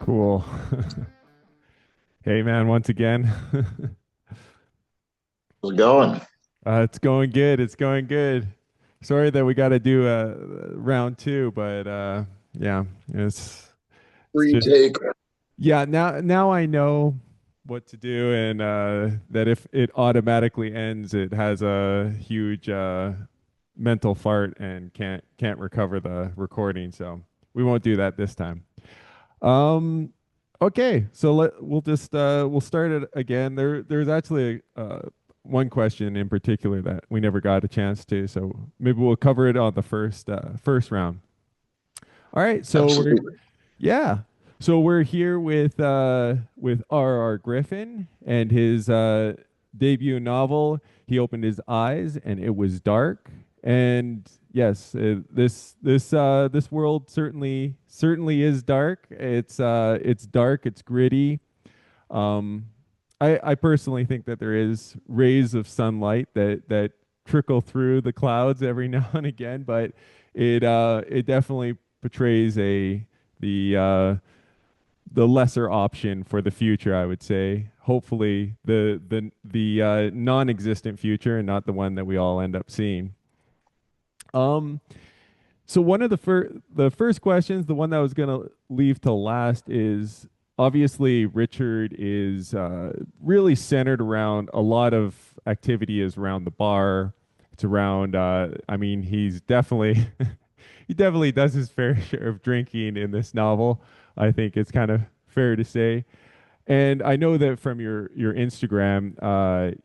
Cool. Hey man, once again. How's it going? It's going good. It's going good. Sorry that we got to do round two, but yeah, it's Free just take. yeah, now I know what to do and that if it automatically ends, it has a huge mental fart and can't recover the recording, so we won't do that this time. Um, okay, so we'll start it again. There's actually one question in particular that we never got a chance to, so maybe we'll cover it on the first round. All right, so we're Absolutely. yeah, so we're here with R.R. Griffin and his debut novel. He opened his eyes and it was dark. And yes, this world certainly is dark. It's dark. It's gritty. Um, I personally think that there is rays of sunlight that trickle through the clouds every now and again, but it definitely portrays a the uh, the lesser option for the future, I would say. Hopefully, the non-existent future and not the one that we all end up seeing. Um, so one of the first questions, the one that I was gonna leave to last, is obviously Richard is really centered around a lot of activity is around the bar. It's around. I mean, he's definitely he definitely does his fair share of drinking in this novel. I think it's kind of fair to say. And I know that from your Instagram,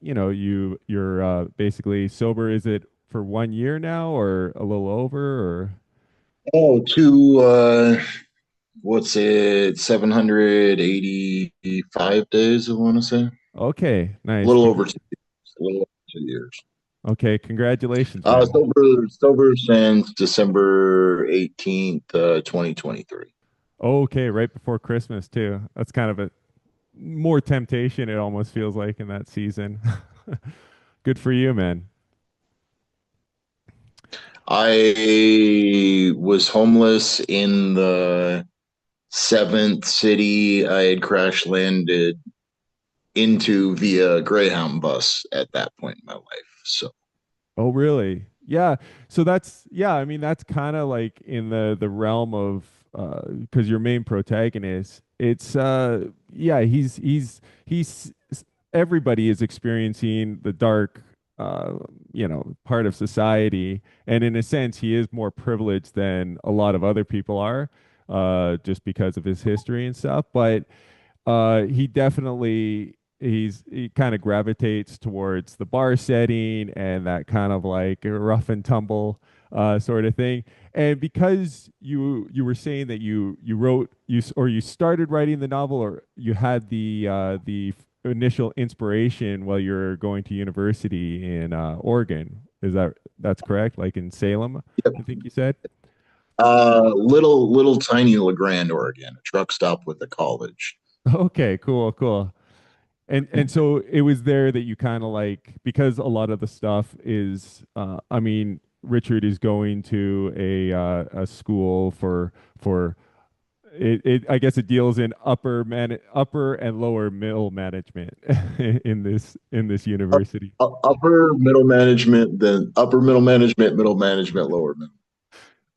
you're basically sober. Is it for 1 year now, or a little over, or? Oh, what's it, 785 days, I want to say. A Okay, nice. little over 2 years. A little over 2 years. Okay, congratulations, man. Sober since December 18th, 2023. Okay, right before Christmas too. That's kind of a more temptation, it almost feels like in that season. Good for you, man. I was homeless in the seventh city I had crash landed into via Greyhound bus at that point in my life. So Oh, really? Yeah. So yeah, I mean that's kind of like in the realm of because your main protagonist, it's yeah, he's everybody is experiencing the dark part of society, and in a sense he is more privileged than a lot of other people are just because of his history and stuff, but he kind of gravitates towards the bar setting and that kind of like rough and tumble sort of thing. And because you were saying that you wrote or you started writing the novel, or you had the initial inspiration while you're going to university in Oregon. That's correct? Like in Salem, I think you said. little tiny LeGrand, Oregon, a truck stop with a college. Okay, cool, cool. And so it was there that you kind of like, because a lot of the stuff is I mean Richard is going to a school for it I guess it deals in upper and lower middle management in this university. Upper middle management, middle management, lower middle.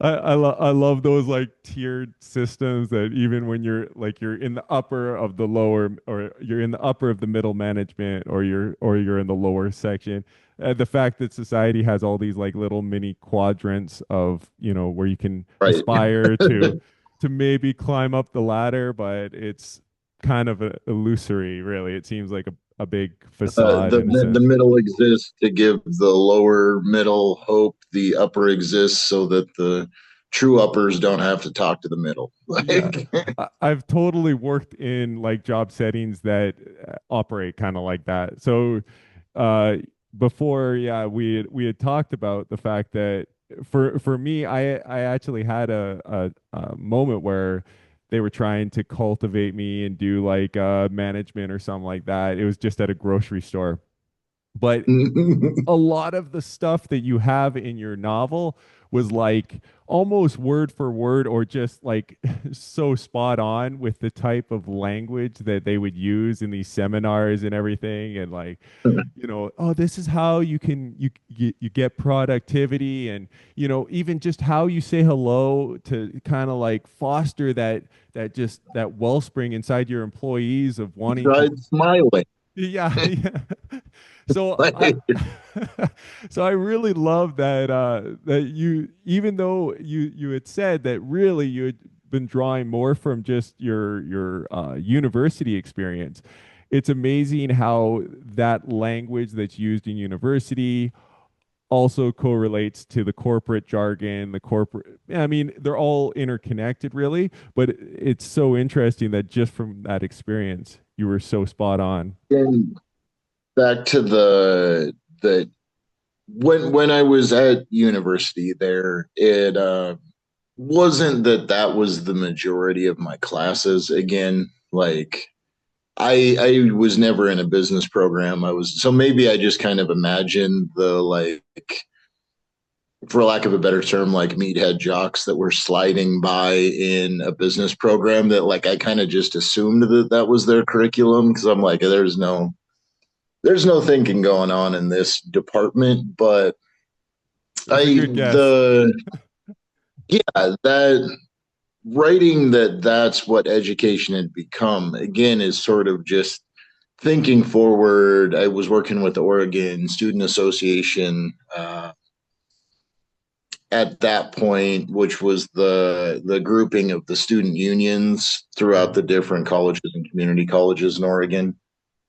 I love those like tiered systems that even when you're in the upper of the lower, or you're in the upper of the middle management, or you're in the lower section, the fact that society has all these like little mini quadrants of where you can Right. aspire to maybe climb up the ladder, but it's kind of illusory, really. It seems like a big facade in a The sense. middle exists to give the lower middle hope. The upper exists so that the true uppers don't have to talk to the middle. Yeah. Like, I've totally worked in like job settings that operate kind of like that. So, uh, before, yeah, we had talked about the fact that for me, I actually had a moment where they were trying to cultivate me and do like management or something like that. It was just at a grocery store. But a lot of the stuff that you have in your novel was like almost word for word or just like so spot on with the type of language that they would use in these seminars and everything. And like, oh, this is how you get productivity, and even just how you say hello to kind of like foster that wellspring inside your employees of wanting to. Tried smiling. Yeah, yeah. So I so I really love that you, even though you had said that really you had been drawing more from just your university experience. It's amazing how that language that's used in university also correlates to the corporate jargon, the corporate, I mean, they're all interconnected really, but it's so interesting that just from that experience, you were so spot on. And back to the when I was at university there, it wasn't that that was the majority of my classes. Again, like I was never in a business program. I was so maybe I just kind of imagined the like, for lack of a better term, like meathead jocks that were sliding by in a business program that like I kind of just assumed that that was their curriculum because I'm like there's no thinking going on in this department. But That's a good guess. the yeah, that writing that that's what education had become again is sort of just thinking forward. I was working with the Oregon Student Association at that point, which was the grouping of the student unions throughout Mhm. the different colleges and community colleges in Oregon.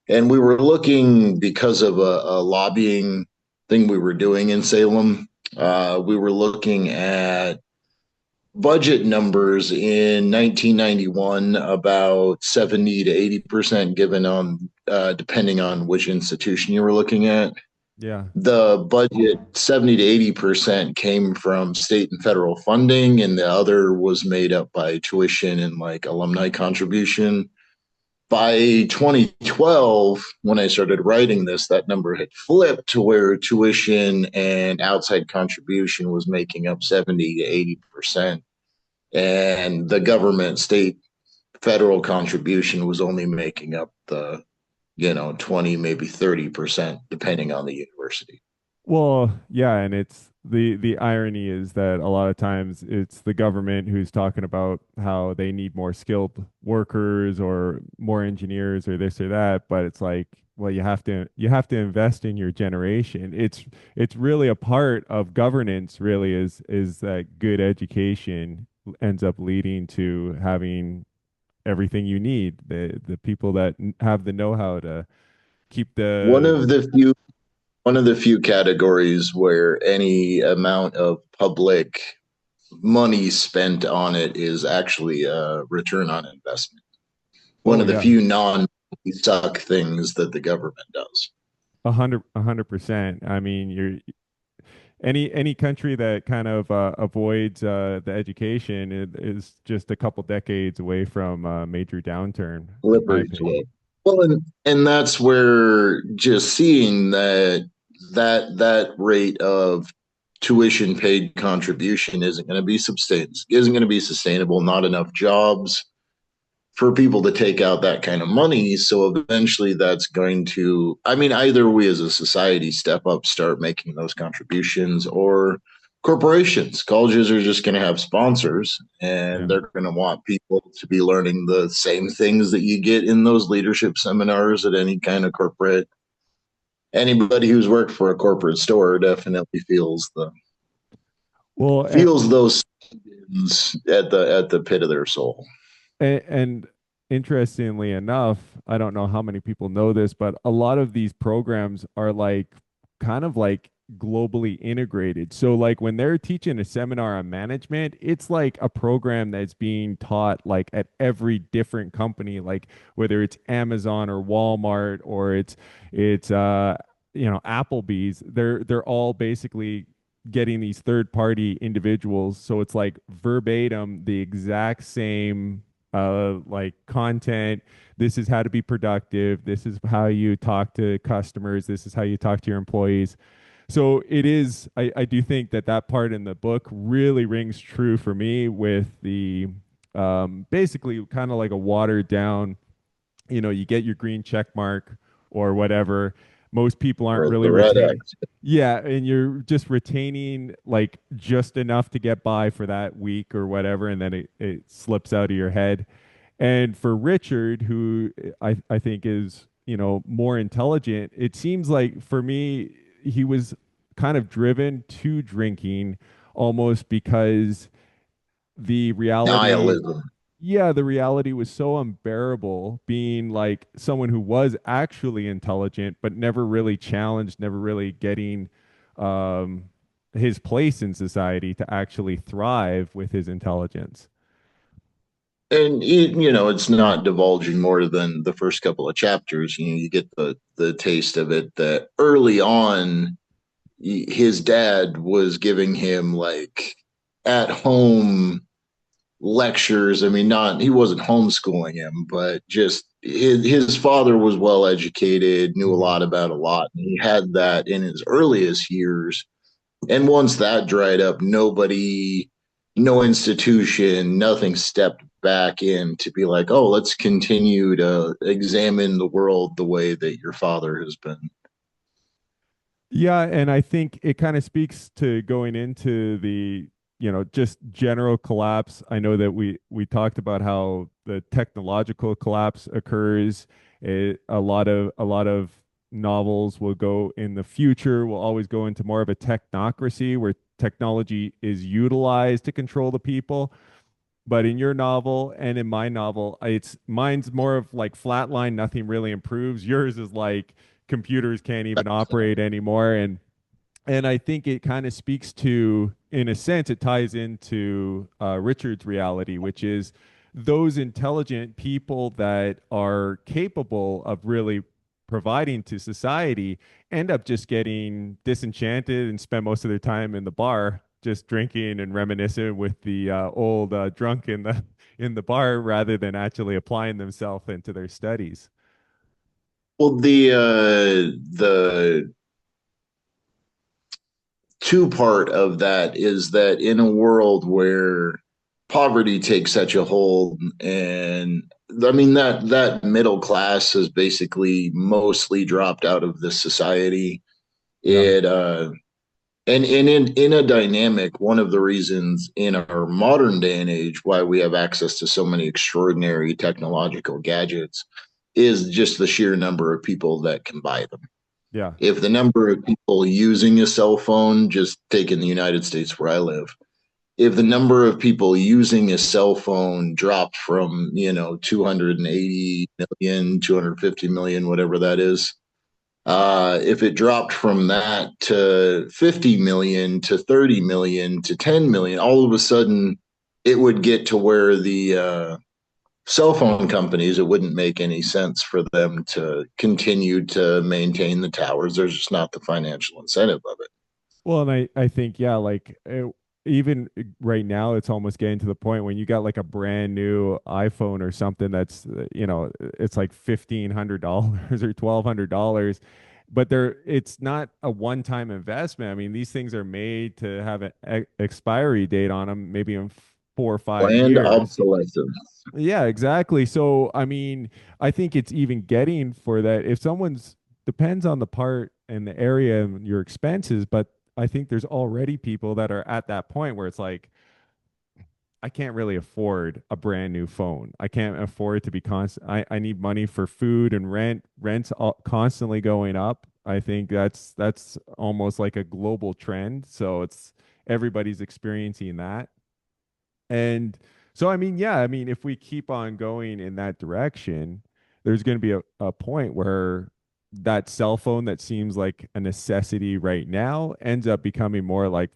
And we were looking because of a lobbying thing we were doing in Salem. We were looking at budget numbers in 1991, about 70 to 80% given on depending on which institution you were looking at. Yeah. The budget 70 to 80% came from state and federal funding, and the other was made up by tuition and like alumni contribution. By 2012, when I started writing this, that number had flipped to where tuition and outside contribution was making up 70 to 80%. And the government, state, federal contribution was only making up the 20, maybe 30%, depending on the university. Well, yeah, and it's the irony is that a lot of times it's the government who's talking about how they need more skilled workers or more engineers or this or that, but it's like, well, you have to invest in your generation. It's really a part of governance, really, is that good education ends up leading to having everything you need. The people that have the know-how to keep One the. of the few one of the few categories where any amount of public money spent on it is actually a return on investment. One Oh of the yeah. few non suck things that the government does. 100%. I mean, you're any country that kind of avoids the education is just a couple decades away from a major downturn, in my Slippery opinion. slope. Well, and that's where just seeing that rate of tuition paid contribution isn't going to be sustainable. Not enough jobs for people to take out that kind of money. So eventually that's going to, I mean, either we as a society step up, start making those contributions, or corporations, colleges are just going to have sponsors and Yeah. they're going to want people to be learning the same things that you get in those leadership seminars at any kind of corporate. Anybody who's worked for a corporate store definitely Well, feels those at the pit of their soul. and interestingly enough, I don't know how many people know this, but a lot of these programs are like kind of like globally integrated. So like when they're teaching a seminar on management, it's like a program that's being taught like at every different company, like whether it's Amazon or Walmart or it's Applebee's, they're all basically getting these third party individuals. So it's like verbatim the exact same like content. This is how to be productive. This is how you talk to customers. This is how you talk to your employees. So it is, I do think that that part in the book really rings true for me with the basically kind of like a watered down, you get your green check mark or whatever. Most people aren't or really the red retaining. X. Yeah, and you're just retaining like just enough to get by for that week or whatever, and then it slips out of your head. And for Richard, who I think is, more intelligent, it seems like for me, he was kind of driven to drinking almost because the reality, Nihilism. yeah, the reality was so unbearable being like someone who was actually intelligent, but never really challenged, never really getting um, his place in society to actually thrive with his intelligence. And it's not divulging more than the first couple of chapters. You get the taste of it that early on his dad was giving him like at home lectures. I mean, not he wasn't homeschooling him, but just his father was well educated, knew a Mhm. lot about a lot, and he had that in his earliest years. And once that dried up, no institution, nothing stepped back in to be like, oh, let's continue to examine the world the way that your father has been. Yeah, and I think it kind of speaks to going into the, just general collapse. I know that we talked about how the technological collapse occurs. A lot of novels will go in the future, will always go into more of a technocracy where technology is utilized to control the people. But in your novel and in my novel, it's mine's more of like flatline, nothing really improves. Yours is like computers can't even operate anymore. And I think it kind of speaks to, in a sense, it ties into Richard's reality, which is those intelligent people that are capable of really providing to society end up just getting disenchanted and spend most of their time in the bar, just drinking and reminiscing with the old drunk in the bar rather than actually applying themselves into their studies. Well, the two part of that is that in a world where poverty takes such a hold, and I mean that middle class has basically mostly dropped out of this society. Yeah. It and in a dynamic, one of the reasons in our modern day and age why we have access to so many extraordinary technological gadgets is just the sheer number of people that can buy them. Yeah. If the number of people using a cell phone, just take in the United States where I live, if the number of people using a cell phone dropped from, 280 million, 250 million, whatever that is, if it dropped from that to 50 million to 30 million to 10 million, all of a sudden it would get to where the cell phone companies, it wouldn't make any sense for them to continue to maintain the towers. There's just not the financial incentive of it. Well, and I think, yeah, like even right now, it's almost getting to the point when you got like a brand new iPhone or something that's, it's like $1,500 or $1,200, but it's not a one-time investment. I mean, these things are made to have an expiry date on them, maybe in 4 or 5 Planned years. obsolescence. Yeah, exactly. So, I mean, I think it's even getting for that. If someone's depends on the part and the area and your expenses, but I think there's already people that are at that point where it's like, I can't really afford a brand new phone. I can't afford to be constant. I need money for food and rent. Rent's constantly going up. I think that's almost like a global trend. So it's everybody's experiencing that. And so, I mean, yeah, I mean, if we keep on going in that direction, there's going to be a point where that cell phone that seems like a necessity right now ends up becoming more like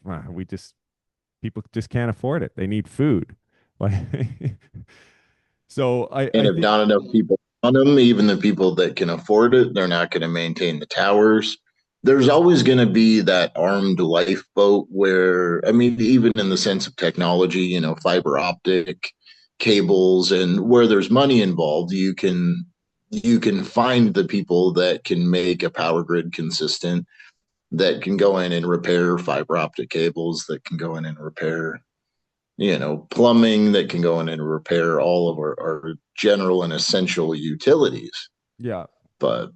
people just can't afford it. They need food. Like, so And I if think, not enough people on them, even the people that can afford it, they're not going to maintain the towers. There's always going to be that armed lifeboat where, I mean, even in the sense of technology, fiber optic, cables, and where there's money involved, you can find the people that can make a power grid consistent, that can go in and repair fiber optic cables, that can go in and repair, plumbing, that can go in and repair all of our general and essential utilities. Yeah. But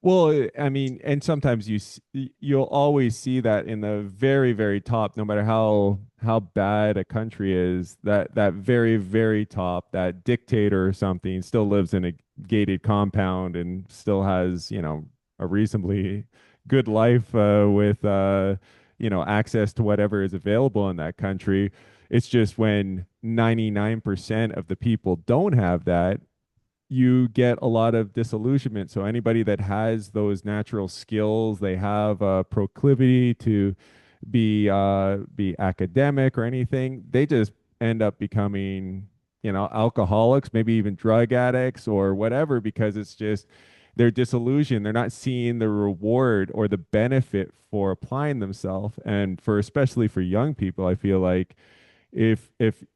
Well, I mean, and sometimes you'll always see that in the very, very top, no matter how bad a country is, that very, very top, that dictator or something still lives in a gated compound and still has, a reasonably good life with access to whatever is available in that country. It's just when 99% of the people don't have that, you get a lot of disillusionment. So anybody that has those natural skills, they have a proclivity to be academic or anything, they just end up becoming, alcoholics, maybe even drug addicts or whatever, because it's just they're disillusioned. They're not seeing the reward or the benefit for applying themselves. And for especially for young people, I feel like if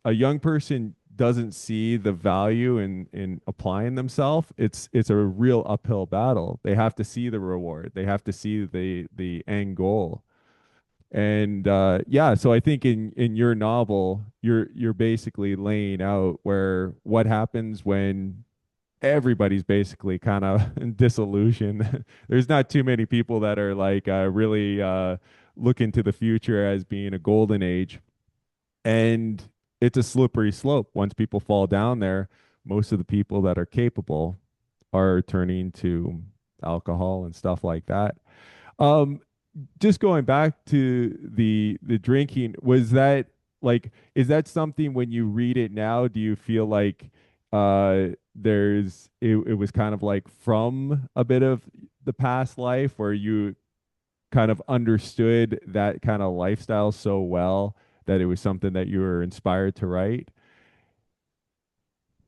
a young person doesn't see the value in applying themselves, it's a real uphill battle. They have to see the reward. They have to see the end goal. And yeah, so I think in your novel, you're basically laying out where what happens when everybody's basically kind of disillusioned. There's not too many people that are like really looking to the future as being a golden age, and it's a slippery slope. Once people fall down there, most of the people that are capable are turning to alcohol and stuff like that. Um, just going back to the drinking, was that like, is that something when you read it now, do you feel like it was kind of like from a bit of the past life where you kind of understood that kind of lifestyle so well that it was something that you were inspired to write?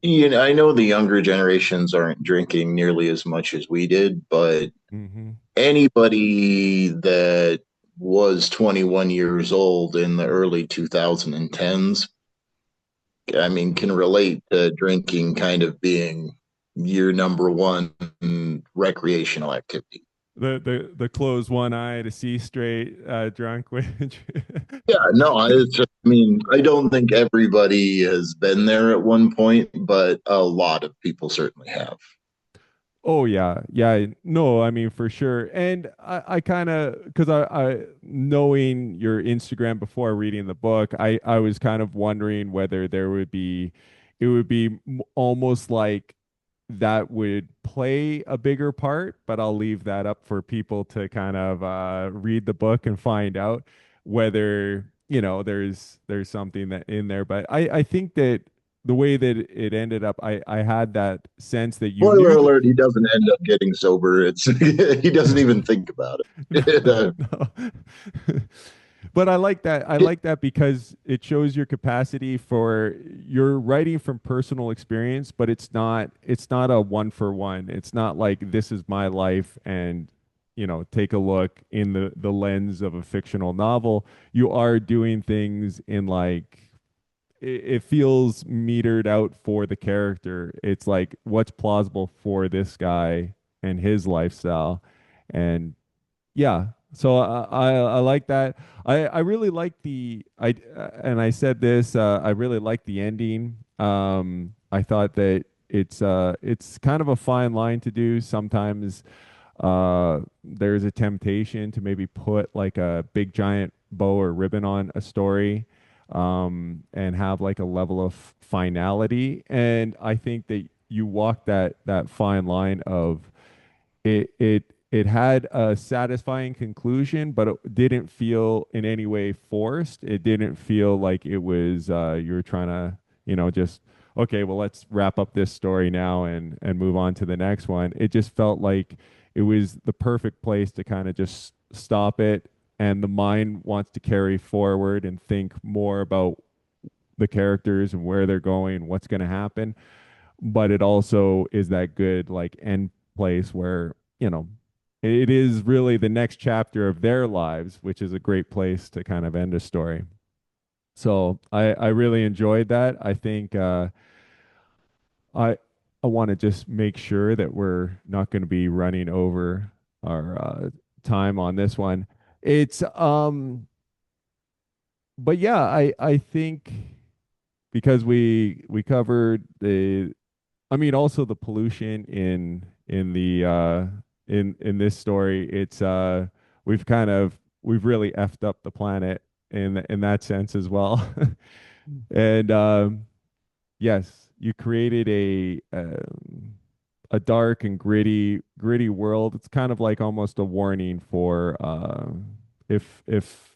I know the younger generations aren't drinking nearly as much as we did, but Hmm. anybody that was 21 years old in the early 2010s, I mean, can relate to drinking kind of being your number one recreational activity. The close one eye to see straight, drunk witch. Yeah, no, I mean, I don't think everybody has been there at one point, but a lot of people certainly have. Oh yeah, yeah. No, I mean for sure. And I kind of because I knowing your Instagram before reading the book, I was kind of wondering whether there would be, it would be almost like that would play a bigger part, but I'll leave that up for people to kind of read the book and find out whether, there's something that in there. But I think that the way that it ended up, I had that sense that you Spoiler knew the alert, he doesn't end up getting sober. It's he doesn't even think about no, it. no. But I like that. I like that because it shows your capacity for you're writing from personal experience, but it's not a one for one. It's not like this is my life and take a look in the lens of a fictional novel. You are doing things in like it feels metered out for the character. It's like what's plausible for this guy and his lifestyle. And yeah, so I like that. I really like the I and I said this. I really like the ending. I thought that it's kind of a fine line to do. Sometimes there's a temptation to maybe put like a big giant bow or ribbon on a story, and have like a level of finality. And I think that you walk that fine line of it had a satisfying conclusion, but it didn't feel in any way forced. It didn't feel like it was you were trying to, just okay, well, let's wrap up this story now and move on to the next one. It just felt like it was the perfect place to kind of just stop it, and the mind wants to carry forward and think more about the characters and where they're going, what's going to happen, but it also is that good like end place where it is really the next chapter of their lives, which is a great place to kind of end a story. So I really enjoyed that. I think I I want to just make sure that we're not going to be running over our time on this one. It's but yeah, I think because we covered the, I mean, also the pollution in the in this story. It's we've really effed up the planet in that sense as well. And yes, you created a dark and gritty world. It's kind of like almost a warning for if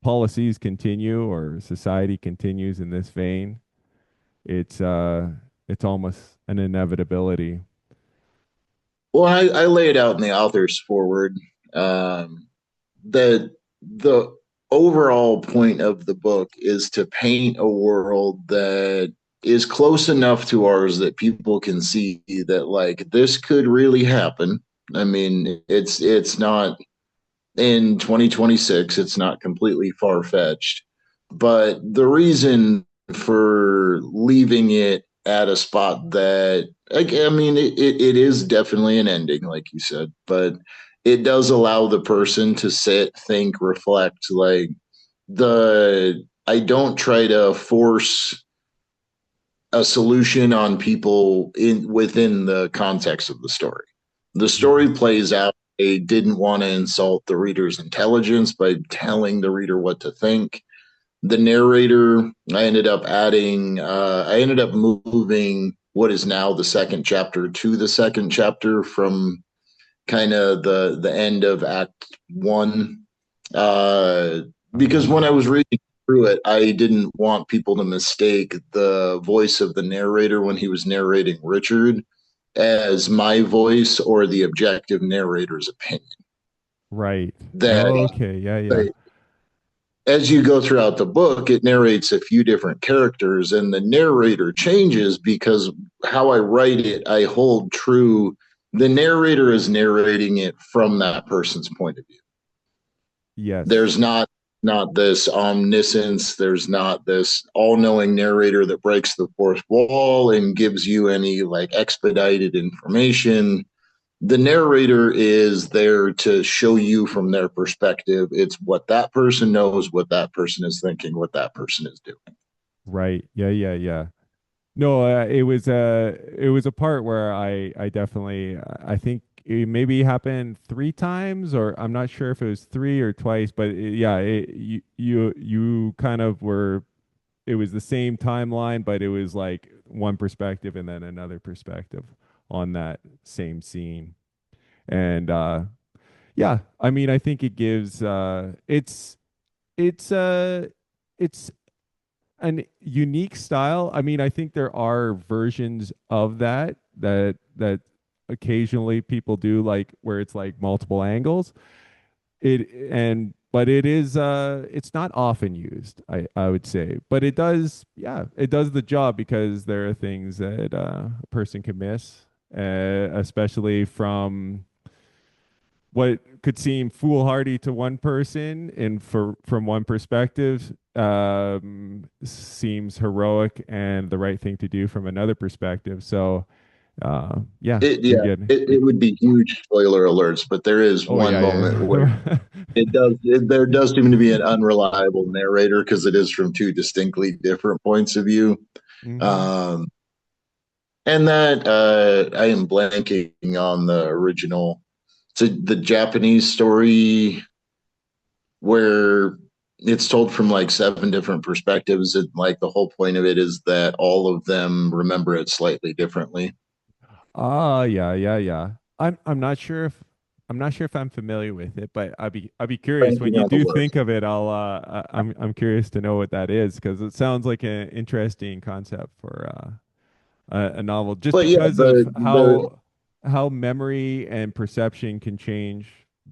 policies continue or society continues in this vein, it's it's almost an inevitability. Well, I lay it out in the author's forward. Um, the overall point of the book is to paint a world that is close enough to ours that people can see that like this could really happen. I mean, it's not in 2026, it's not completely far fetched, but the reason for leaving it at a spot that I mean it is definitely an ending, like you said, but it does allow the person to sit, think, reflect. Like the I don't try to force a solution on people in within the context of the story. The story Mhm. plays out. They didn't want to insult the reader's intelligence by telling the reader what to think. The narrator, I ended up moving what is now the second chapter to the second chapter from kind of the end of Act 1, uh, because when I Oh, was reading through it, I didn't want people to mistake the voice of the narrator when he was narrating Richard as my voice or the objective narrator's opinion. right. That Okay, yeah, uh, yeah. as you go throughout the book, it narrates a few different characters, and the narrator changes because how I write it, I hold true. The narrator is narrating it from that person's point of view. Yes. There's not this omniscience, there's not this all-knowing narrator that breaks the fourth wall and gives you any like expedited information. The narrator is there to show you from their perspective. It's what that person knows, what that person is thinking, what that person is doing. Right. Yeah, yeah, yeah. No, it was a part where I definitely I think it maybe happened three times, or I'm not sure if it was three or twice, but yeah, you kind of were, it was the same timeline, but it was like one perspective and then another perspective on that same scene. And yeah, I mean, I think it gives it's it's an unique style. I mean, I think there are versions of that occasionally people do, like where it's like multiple angles. It and but it is it's not often used, I would say. But it does, yeah, it does the job because there are things that a person can miss, especially from what could seem foolhardy to one person and for from one perspective seems heroic and the right thing to do from another perspective. So yeah, It we yeah, get it would be huge spoiler alerts, but there is oh one yeah, moment where yeah. there does seem to be an unreliable narrator because it is from two distinctly different points of view. Hmm. Um, and that I am blanking on the original. So the Japanese story where it's told from like seven different perspectives, and like the whole point of it is that all of them remember it slightly differently. Ah, yeah, yeah, yeah. I'm not sure if I'm not sure if I'm familiar with it, but I'd be curious when Blanking you on the do word. think of it. I'm curious to know what that is because it sounds like an interesting concept for a novel, just But yeah, because of the how memory and perception can change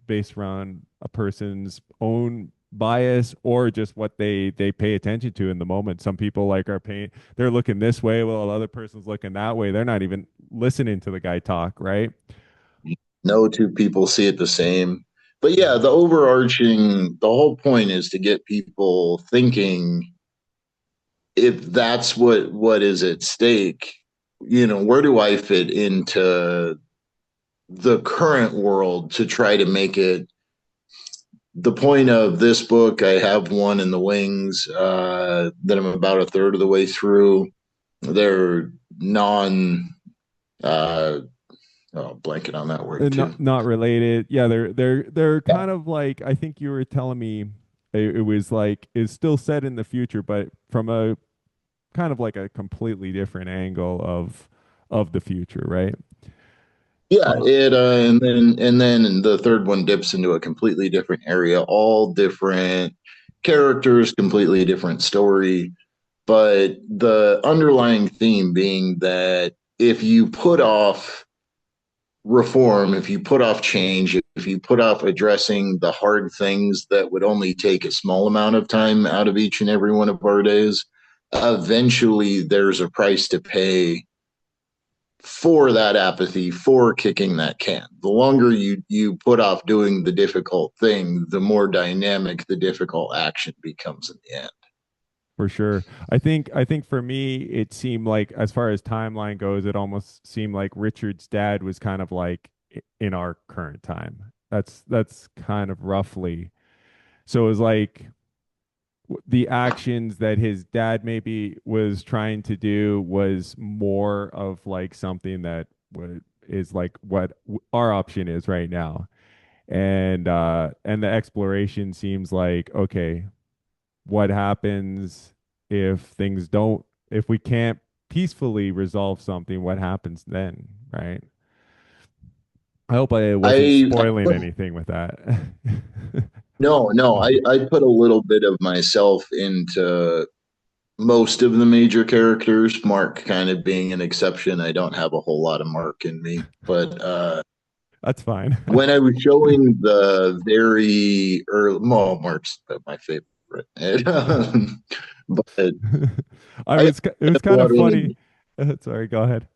based around a person's own bias or just what they pay attention to in the moment. Some people like are paying, they're looking this way while another person's looking that way. They're not even listening to the guy talk, right? no two people see it the same. But yeah, Mhm. the whole point is to get people thinking if that's what is at stake. where do I fit into the current world to try to make it the point of this book. I have one in the wings that I'm about a third of the way through. They're non blanket on that word too. Not related. Yeah, they're Yeah. kind of like, I think you were telling me it was like it's still set in the future, but from a kind of like a completely different angle of the future, right? Yeah, Uh, it and then the third one dips into a completely different area, all different characters, completely different story, but the underlying theme being that if you put off reform, if you put off change, if you put off addressing the hard things that would only take a small amount of time out of each and every one of our days, eventually there's a price to pay for that apathy, for kicking that can. The longer you put off doing the difficult thing, the more dynamic the difficult action becomes in the end. for sure. I think for me it seemed like, as far as timeline goes, it almost seemed like Richard's dad was kind of like in our current time. That's kind of roughly. So it was like the actions that his dad maybe was trying to do was more of like something that would is like what our option is right now. And the exploration seems like, okay, what happens if things don't, if we can't peacefully resolve something, what happens then, right? I hope I wasn't I spoiling anything with that. no, no, I put a little bit of myself into most of the major characters, Mark kind of being an exception. I don't have a whole lot of Mark in me. But That's fine. when I was showing the very early, well, Mark's my favorite. But I I was it was have a kind lot of of funny. really, Sorry, go ahead.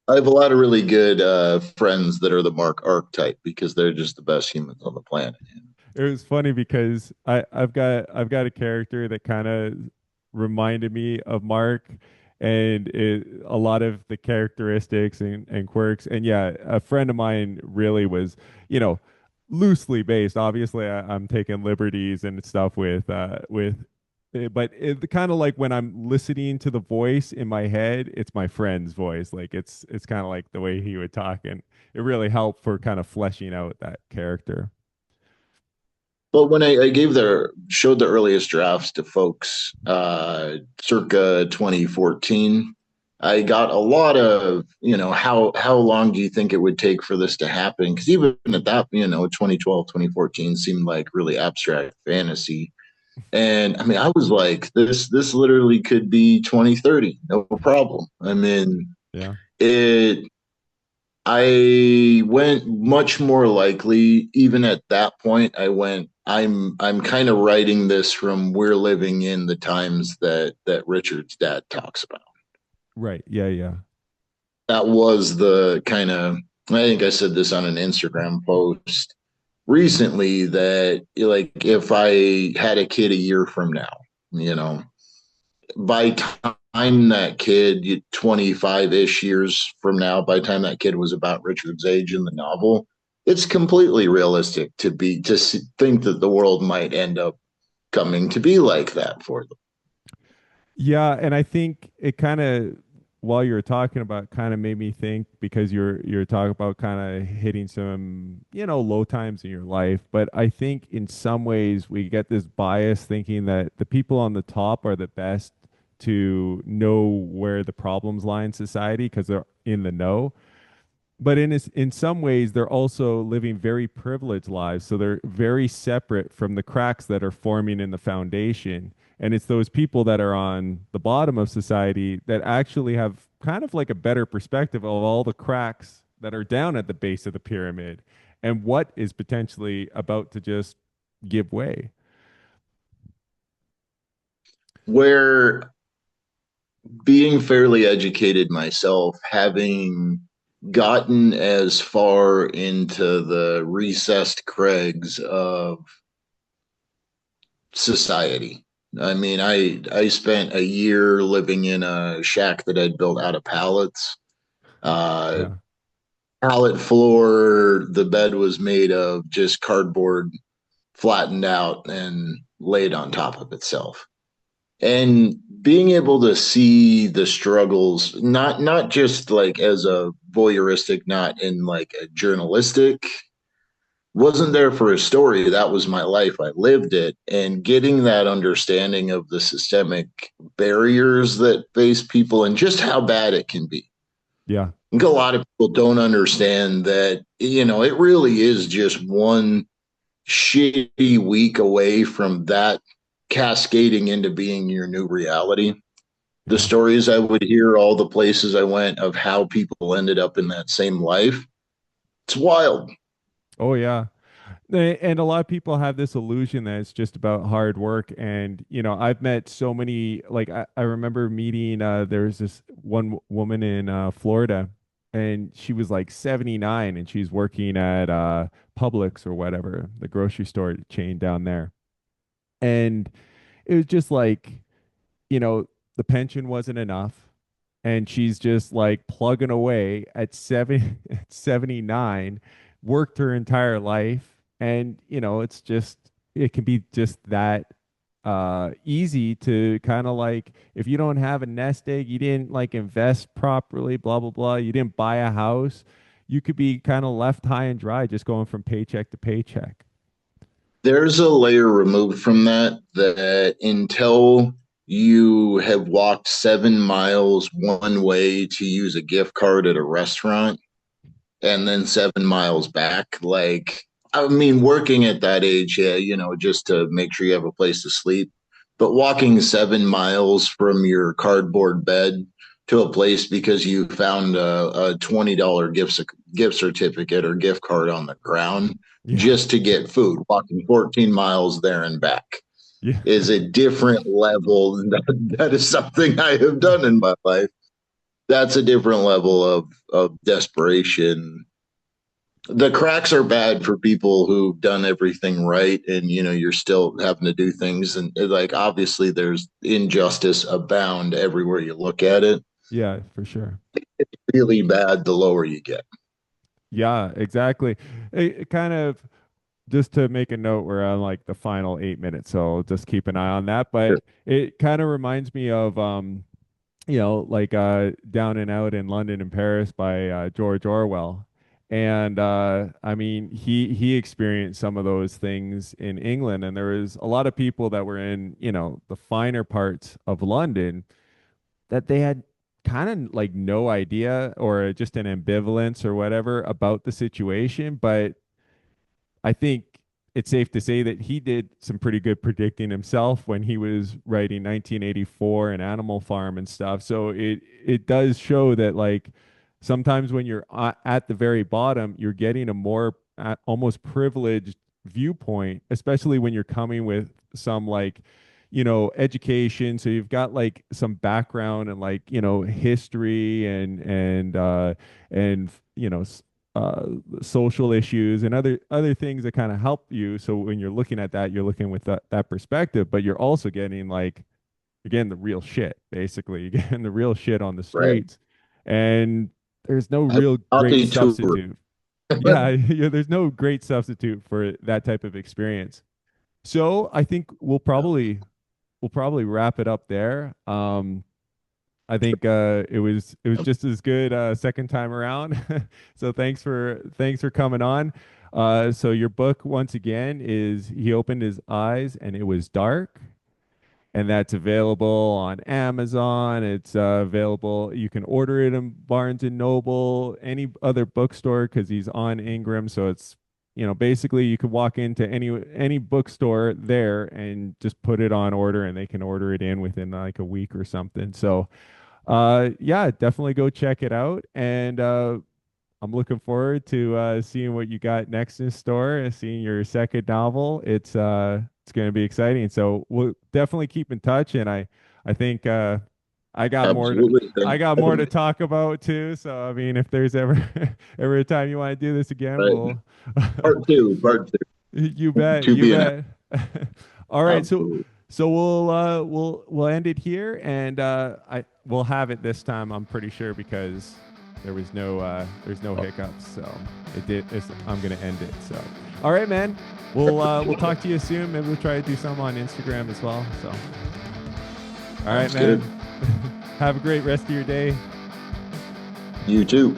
I have a lot of really good friends that are the Mark archetype because they're just the best humans on the planet. It was funny because I've got a character that kind of reminded me of Mark, and a lot of the characteristics and quirks. And yeah, a friend of mine really was, you know, loosely based. Obviously, I'm taking liberties and stuff with. But it kind of like when I'm listening to the voice in my head, it's my friend's voice. Like it's kind of like the way he would talk, and it really helped for kind of fleshing out that character. But when I gave the showed the earliest drafts to folks circa 2014, I got a lot of, how long do you think it would take for this to happen? Because even at that, 2012, 2014 seemed like really abstract fantasy. And I mean, I was like, this literally could be 2030, no problem. I mean, Yeah. it I went much more likely, even at that point, I'm kind of writing this from we're living in the times that Richard's dad talks about. Right. Yeah, yeah. That was the kind of, I think I said this on an Instagram post recently, that like if I had a kid a year from now, you know, by time that kid 25-ish years from now, by the time that kid was about Richard's age in the novel, it's completely realistic to think that the world might end up coming to be like that for them. Yeah, and I think it kind of, while you were talking about, kind of made me think, because you're talking about kind of hitting some, low times in your life, but I think in some ways we get this bias thinking that the people on the top are the best to know where the problems lie in society because they're in the know. But in some ways, they're also living very privileged lives. So they're very separate from the cracks that are forming in the foundation. And it's those people that are on the bottom of society that actually have kind of like a better perspective of all the cracks that are down at the base of the pyramid and what is potentially about to just give way. Where being fairly educated myself, having gotten as far into the recessed crags of society, I mean, I spent a year living in a shack that I'd built out of pallets. Uh, Yeah. Pallet floor. The bed was made of just cardboard flattened out and laid on top of itself. And being able to see the struggles, not just like as a voyeuristic, not in like a journalistic, wasn't there for a story. That was my life. I lived it. And getting that understanding of the systemic barriers that face people and just how bad it can be. Yeah. I think a lot of people don't understand that, it really is just one shitty week away from that cascading into being your new reality. The Yeah. stories I would hear, all the places I went of how people ended up in that same life, it's wild. Oh yeah. And a lot of people have this illusion that it's just about hard work. And, I've met so many, like, I remember meeting, there's this one woman in Florida, and she was like 79 and she's working at Publix or whatever, the grocery store chain down there. And it was just like, you know, the pension wasn't enough. And she's just like plugging away at at 79, worked her entire life. And, it's just, it can be just that easy to kind of like, if you don't have a nest egg, you didn't like invest properly, blah, blah, blah, you didn't buy a house, you could be kind of left high and dry just going from paycheck to paycheck. There's a layer removed from that until you have walked 7 miles one way to use a gift card at a restaurant and then 7 miles back. Like, I mean, working at that age, yeah, just to make sure you have a place to sleep. But walking 7 miles from your cardboard bed to a place because you found a $20 gift certificate or gift card on the ground Yeah. just to get food, walking 14 miles there and back Yeah. is a different level. That is something I have done in my life. That's a different level of desperation. The cracks are bad for people who've done everything right, and you're still having to do things, and like obviously there's injustice abound everywhere you look at it. Yeah, for sure. Really bad the lower you get. Yeah, exactly. It kind of, just to make a note, we're on like the final 8 minutes, so just keep an eye on that. Sure. But it kind of reminds me of like Down and Out in London and Paris by George Orwell. And I mean, he experienced some of those things in England, and there was a lot of people that were in, the finer parts of London that they had kind of like no idea or just an ambivalence or whatever about the situation. But I think it's safe to say that he did some pretty good predicting himself when he was writing 1984 and Animal Farm and stuff. So it does show that like sometimes when you're at the very bottom, you're getting a more almost privileged viewpoint, especially when you're coming with some like education, so you've got like some background and like history and uh social issues and other things that kind of help you. So when you're looking at that, you're looking with that perspective, but you're also getting like, again, the real shit, basically. You're getting the real shit on the Right. streets, and there's no real great Coffee tour. substitute. Yeah, yeah, there's no great substitute for that type of experience. So I think we'll probably wrap it up there. I think it was just as good second time around. So thanks for coming on. So your book once again is He Opened His Eyes and It Was Dark, and that's available on Amazon. It's available. You can order it in Barnes and Noble, any other bookstore, because he's on Ingram. So it's, basically you could walk into any bookstore there and just put it on order, and they can order it in within like a week or something. So yeah, definitely go check it out. And I'm looking forward to seeing what you got next in store and seeing your second novel. It's going to be exciting. So we'll definitely keep in touch. And I think I got more to, Absolutely. Thanks I got for more having to me. talk about too. So I mean, if there's ever ever a time you want to do this again, Right. we'll Part two. Part two. you bet, To you be an bet. All right, so absolute. So we'll end it here, and I we'll have it this time. I'm pretty sure because there's no hiccups. So I'm gonna end it. So all right, man. We'll talk to you soon. Maybe we'll try to do some on Instagram as well. So all right, Sounds man. good. Have a great rest of your day. You too.